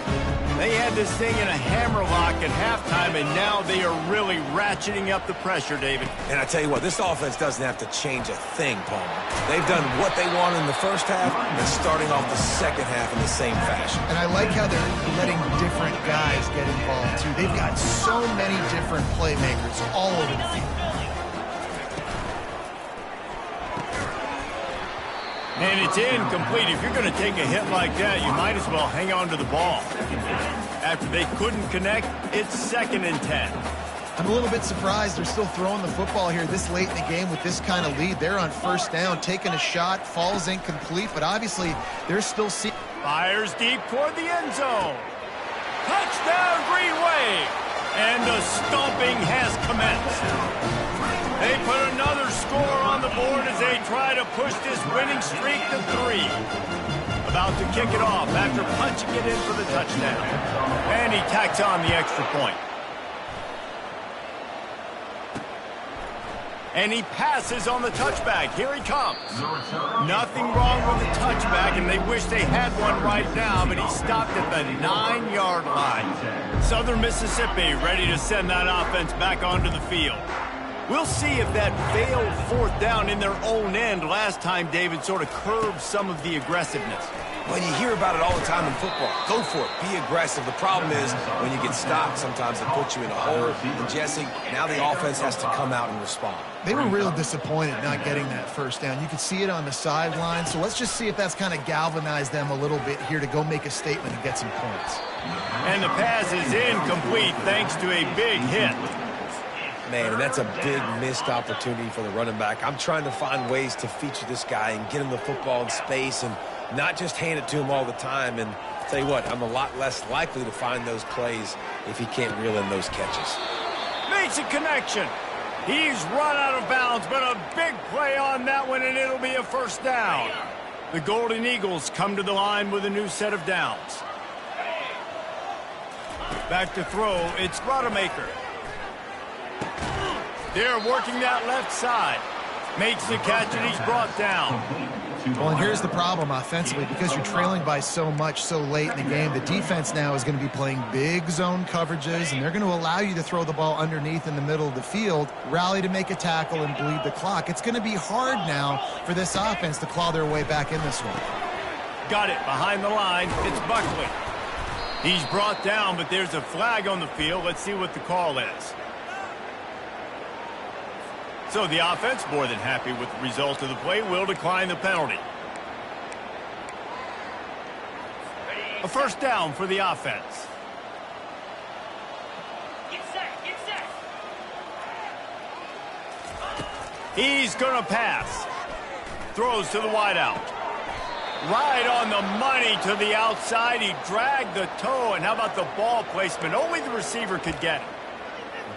They had this thing in a hammerlock at halftime, and now they are really ratcheting up the pressure, David. And I tell you what, this offense doesn't have to change a thing, Palmer. They've done what they wanted in the first half and starting off the second half in the same fashion. And I like how they're letting different guys get involved, too. They've got so many different playmakers all over the field. And it's incomplete. If you're going to take a hit like that, you might as well hang on to the ball. After they couldn't connect, it's 2nd and 10. I'm a little bit surprised they're still throwing the football here this late in the game with this kind of lead. They're on first down, taking a shot, falls incomplete, but obviously they're still seeing. Fires deep toward the end zone. Touchdown, Green Wave! And the stomping has commenced. They put another score on the board as they try to push this winning streak to 3. About to kick it off after punching it in for the touchdown. And he tacks on the extra point. And he passes on the touchback. Here he comes. Nothing wrong with the touchback, and they wish they had one right now, but he stopped at the 9-yard line. Southern Mississippi ready to send that offense back onto the field. We'll see if that failed fourth down in their own end last time, David, sort of curbed some of the aggressiveness. Well, you hear about it all the time in football. Go for it. Be aggressive. The problem is when you get stopped, sometimes it puts you in a hole. And, Jesse, now the offense has to come out and respond. They were real disappointed not getting that first down. You could see it on the sideline. So let's just see if that's kind of galvanized them a little bit here to go make a statement and get some points. And the pass is incomplete thanks to a big hit. Man, and that's a big missed opportunity for the running back. I'm trying to find ways to feature this guy and get him the football in space and not just hand it to him all the time. And tell you what, I'm a lot less likely to find those plays if he can't reel in those catches. Makes a connection. He's run out of bounds, but a big play on that one, and it'll be a first down. The Golden Eagles come to the line with a new set of downs. Back to throw, it's Rodemaker. They're working that left side. Makes the catch, and he's brought down. Well, and here's the problem offensively. Because you're trailing by so much so late in the game, the defense now is going to be playing big zone coverages, and they're going to allow you to throw the ball underneath in the middle of the field, rally to make a tackle, and bleed the clock. It's going to be hard now for this offense to claw their way back in this one. Got it behind the line. It's Buckley. He's brought down, but there's a flag on the field. Let's see what the call is. So the offense, more than happy with the result of the play, will decline the penalty. A first down for the offense. Get set, get set. He's going to pass. Throws to the wideout. Right on the money to the outside. He dragged the toe, and how about the ball placement? Only the receiver could get it.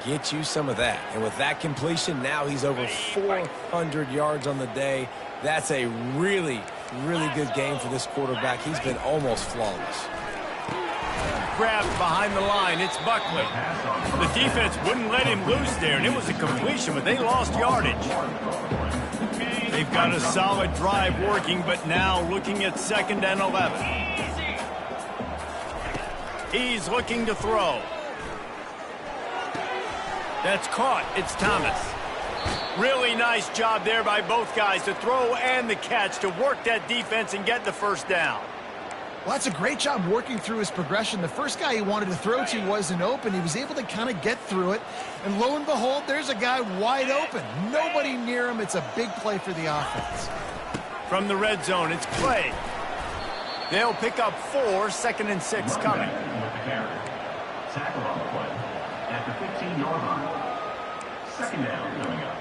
Get you some of that. And with that completion, now he's over 400 yards on the day. That's a really, really good game for this quarterback. He's been almost flawless. Grabbed behind the line. It's Buckley. The defense wouldn't let him loose there, and it was a completion, but they lost yardage. They've got a solid drive working, but now looking at 2nd and 11. He's looking to throw. That's caught. It's Thomas. Really nice job there by both guys to throw and the catch to work that defense and get the first down. Well, that's a great job working through his progression. The first guy he wanted to throw to wasn't open. He was able to kind of get through it. And lo and behold, there's a guy wide open. Nobody near him. It's a big play for the offense. From the red zone, it's Clay. They'll pick up 4, 2nd and 6 coming. Tackle on the play at the 15-yard line. 2nd down coming up.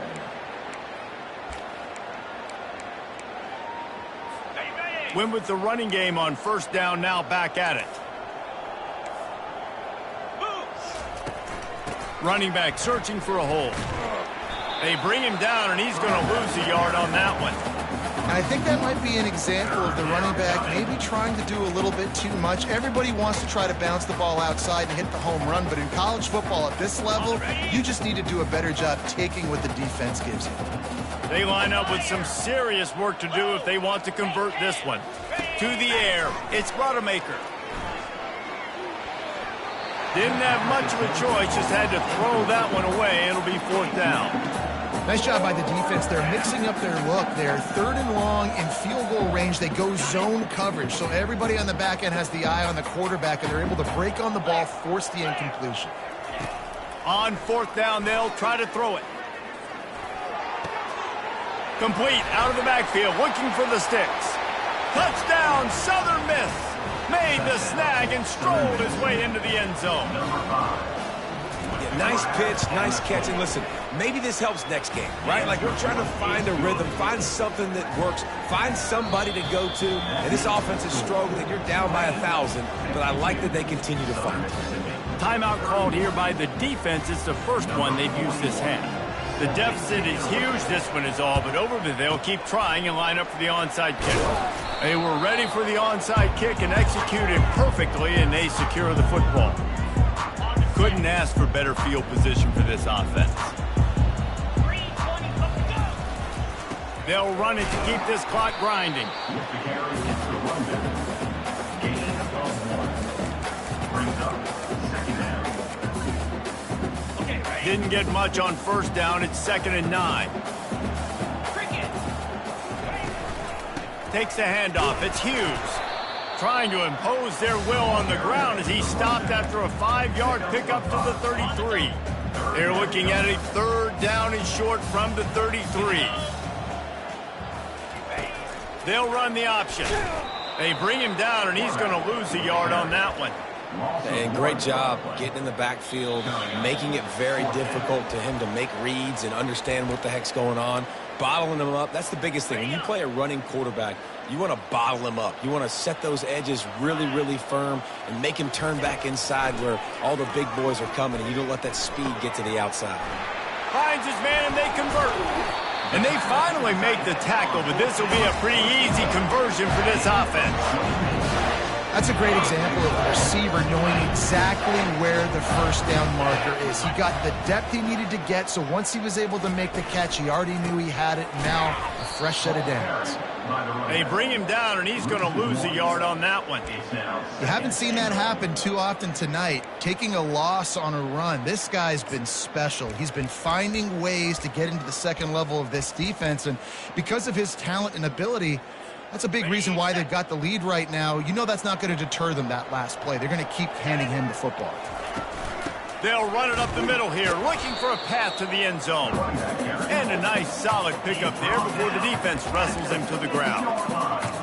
Win with the running game on first down, now back at it. Running back searching for a hole. They bring him down, and he's going to lose a yard on that one. And I think that might be an example of the running back maybe trying to do a little bit too much. Everybody wants to try to bounce the ball outside and hit the home run, but in college football at this level, you just need to do a better job taking what the defense gives you. They line up with some serious work to do if they want to convert this one. To the air, it's Rodemaker. Didn't have much of a choice, just had to throw that one away. It'll be 4th down. Nice job by the defense. They're mixing up their look. They're 3rd and long in field goal range. They go zone coverage, so everybody on the back end has the eye on the quarterback, and they're able to break on the ball, force the incompletion. On 4th down, they'll try to throw it. Complete, out of the backfield, looking for the sticks. Touchdown, Southern Miss. Made the snag and strolled his way into the end zone. Yeah, nice pitch, nice catch. And listen, maybe this helps next game, right? Like we're trying to find a rhythm, find something that works, find somebody to go to. And this offense is struggling. You're down by 1,000, but I like that they continue to find it. Timeout called here by the defense. It's the first one they've used this half. The deficit is huge. This one is all but over, but they'll keep trying and line up for the onside kick. They were ready for the onside kick and executed perfectly, and they secure the football. Couldn't ask for better field position for this offense. They'll run it to keep this clock grinding. With the carry, it's the runback. Gain of 1. Brings up 2nd down. Didn't get much on first down. It's 2nd and 9. Takes the handoff. It's Hughes. Trying to impose their will on the ground as he stopped after a 5-yard pickup to the 33. They're looking at a 3rd down and short from the 33. They'll run the option. They bring him down, and he's going to lose a yard on that one. And great job getting in the backfield, making it very difficult to him to make reads and understand what the heck's going on. Bottling him up, that's the biggest thing. When you play a running quarterback, you want to bottle him up. You want to set those edges really, really firm and make him turn back inside where all the big boys are coming, and you don't let that speed get to the outside. Finds his man, and they convert. And they finally make the tackle, but this will be a pretty easy conversion for this offense. That's a great example of the receiver knowing exactly where the first down marker is. He got the depth he needed to get, so once he was able to make the catch, he already knew he had it. Now, a fresh set of downs. They bring him down, and he's going to lose a yard on that one. You haven't seen that happen too often tonight, taking a loss on a run. This guy's been special. He's been finding ways to get into the second level of this defense, and because of his talent and ability, that's a big reason why they've got the lead right now. You know that's not going to deter them, that last play. They're going to keep handing him the football. They'll run it up the middle here, looking for a path to the end zone. And a nice, solid pickup there before the defense wrestles him to the ground.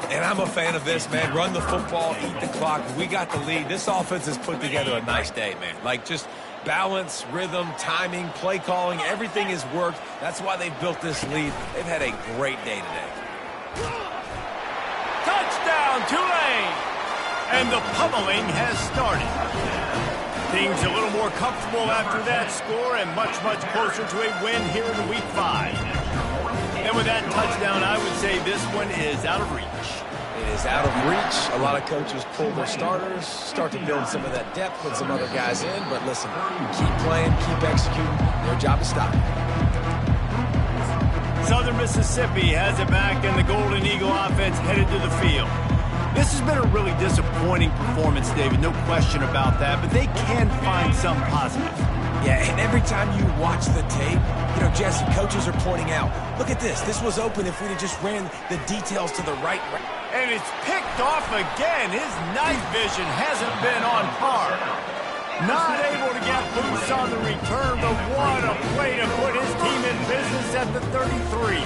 And I'm a fan of this, man. Run the football, eat the clock. We got the lead. This offense has put together a nice day, man. Like, just balance, rhythm, timing, play calling, everything has worked. That's why they've built this lead. They've had a great day today. Touchdown, Tulane! And the pummeling has started. Things a little more comfortable after that score and much, much closer to a win here in Week 5. And with that touchdown, I would say this one is out of reach. It is out of reach. A lot of coaches pull their starters, start to build some of that depth, put some other guys in. But listen, keep playing, keep executing. Their job is stopping. Southern Mississippi has it back, and the Golden Eagle offense headed to the field. This has been a really disappointing performance, David, no question about that, but they can find some positive. Yeah, and every time you watch the tape, you know, Jesse, coaches are pointing out, look at this. This was open if we'd have just ran the details to the right. And it's picked off again. His night vision hasn't been on par. Not able to get loose on the return, but what a play to put his team in business at the 33.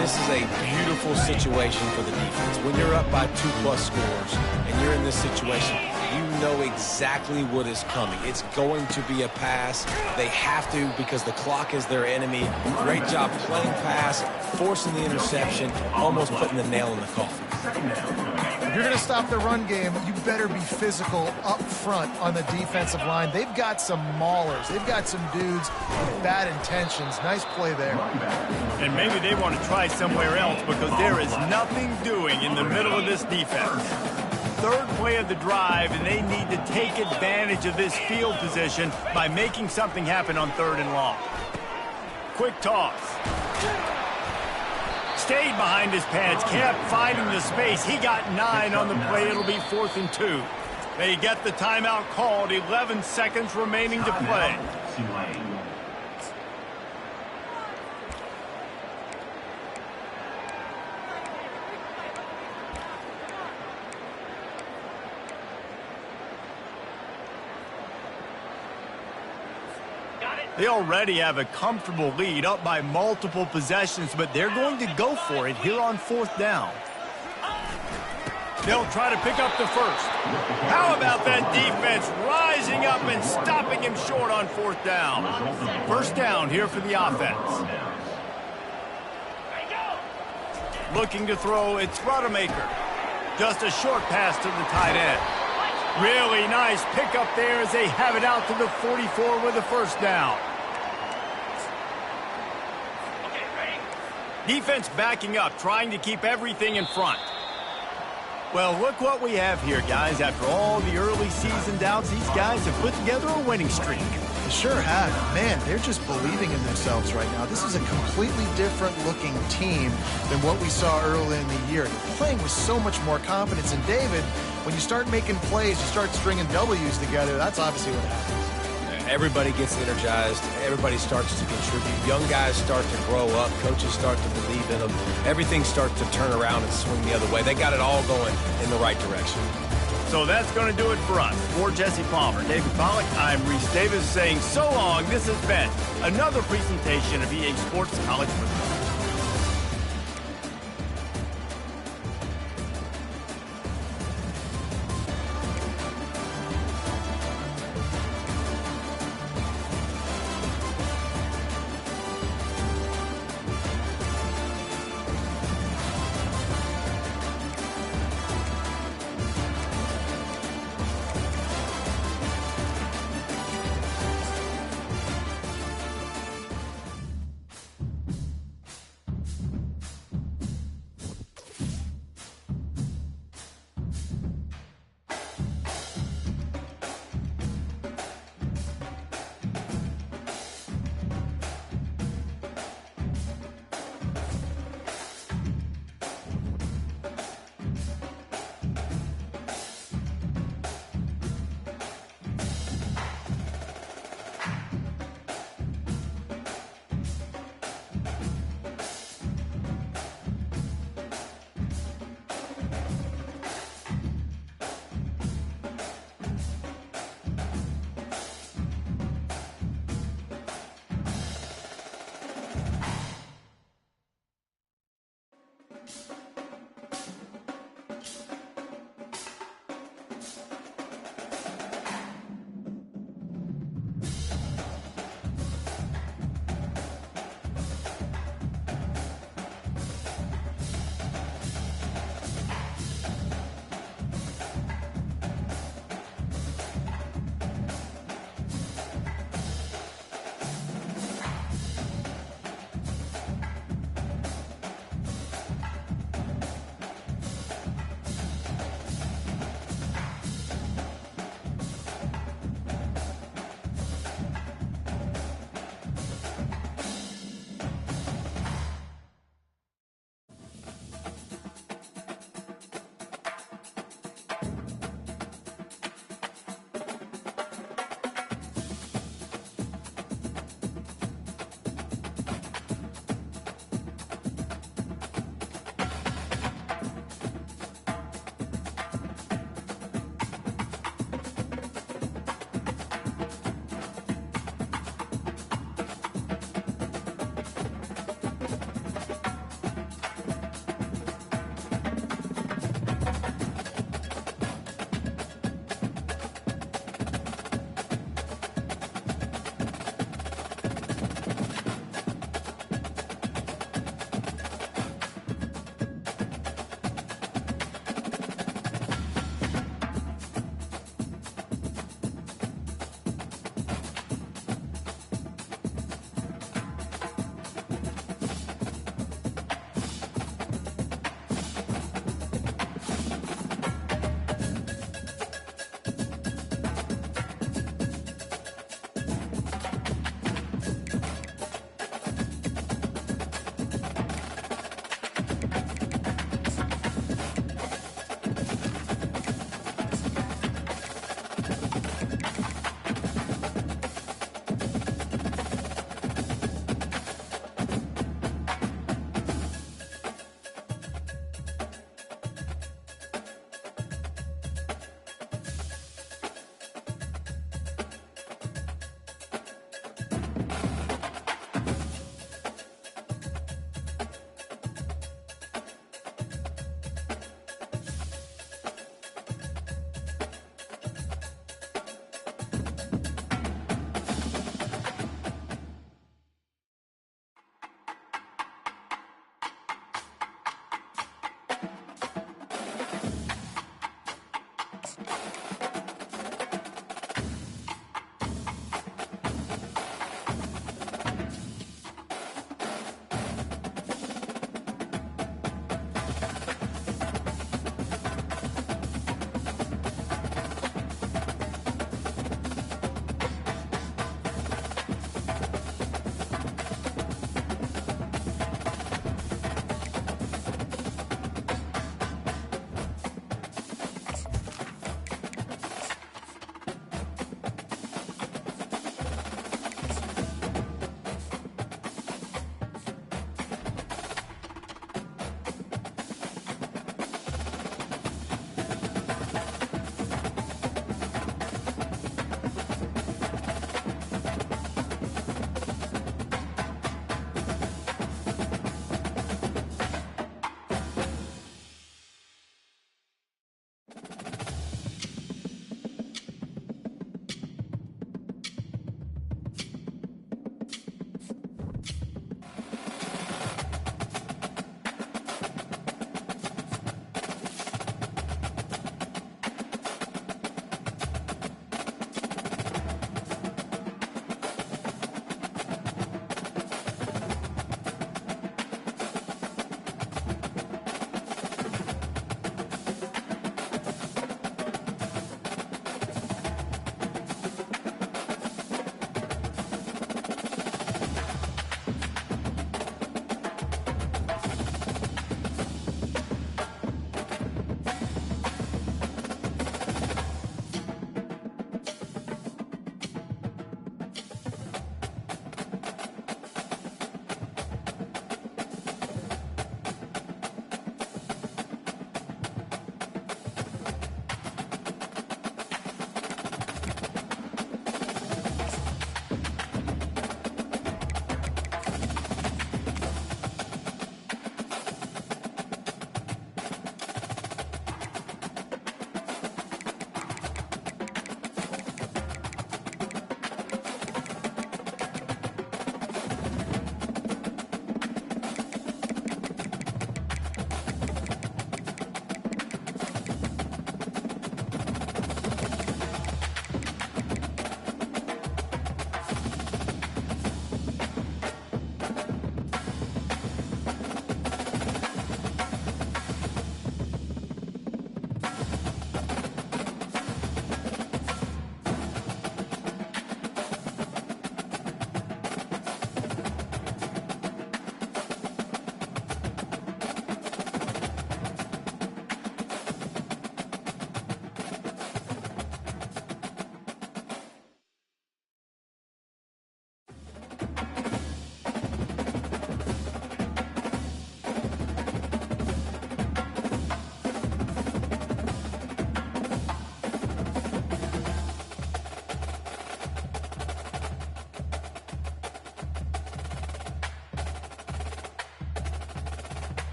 This is a beautiful situation for the defense. When you're up by 2+ scores and you're in this situation, you know exactly what is coming. It's going to be a pass. They have to because the clock is their enemy. Great job playing pass, forcing the interception, almost putting the nail in the coffin. If you're going to stop the run game, you better be physical up front on the defensive line. They've got some maulers. They've got some dudes with bad intentions. Nice play there. And maybe they want to try somewhere else because there is nothing doing in the middle of this defense. Third play of the drive, and they need to take advantage of this field position by making something happen on 3rd and long. Quick toss. Stayed behind his pads, kept finding the space. He got 9 on the play. It'll be 4th and 2. They get the timeout called. 11 seconds remaining to play. They already have a comfortable lead, up by multiple possessions, but they're going to go for it here on 4th down. They'll try to pick up the first. How about that defense rising up and stopping him short on 4th down? First down here for the offense. Looking to throw, it's Rodemaker. Just a short pass to the tight end. Really nice pickup there as they have it out to the 44 with the first down. Defense backing up, trying to keep everything in front. Well, look what we have here, guys. After all the early season doubts, these guys have put together a winning streak. They sure have. Man, they're just believing in themselves right now. This is a completely different looking team than what we saw early in the year. They're playing with so much more confidence. And David, when you start making plays, you start stringing W's together, that's obviously what happens. Everybody gets energized. Everybody starts to contribute. Young guys start to grow up. Coaches start to believe in them. Everything starts to turn around and swing the other way. They got it all going in the right direction. So that's going to do it for us. For Jesse Palmer, David Pollack, I'm Reese Davis saying so long. This has been another presentation of EA Sports College Football.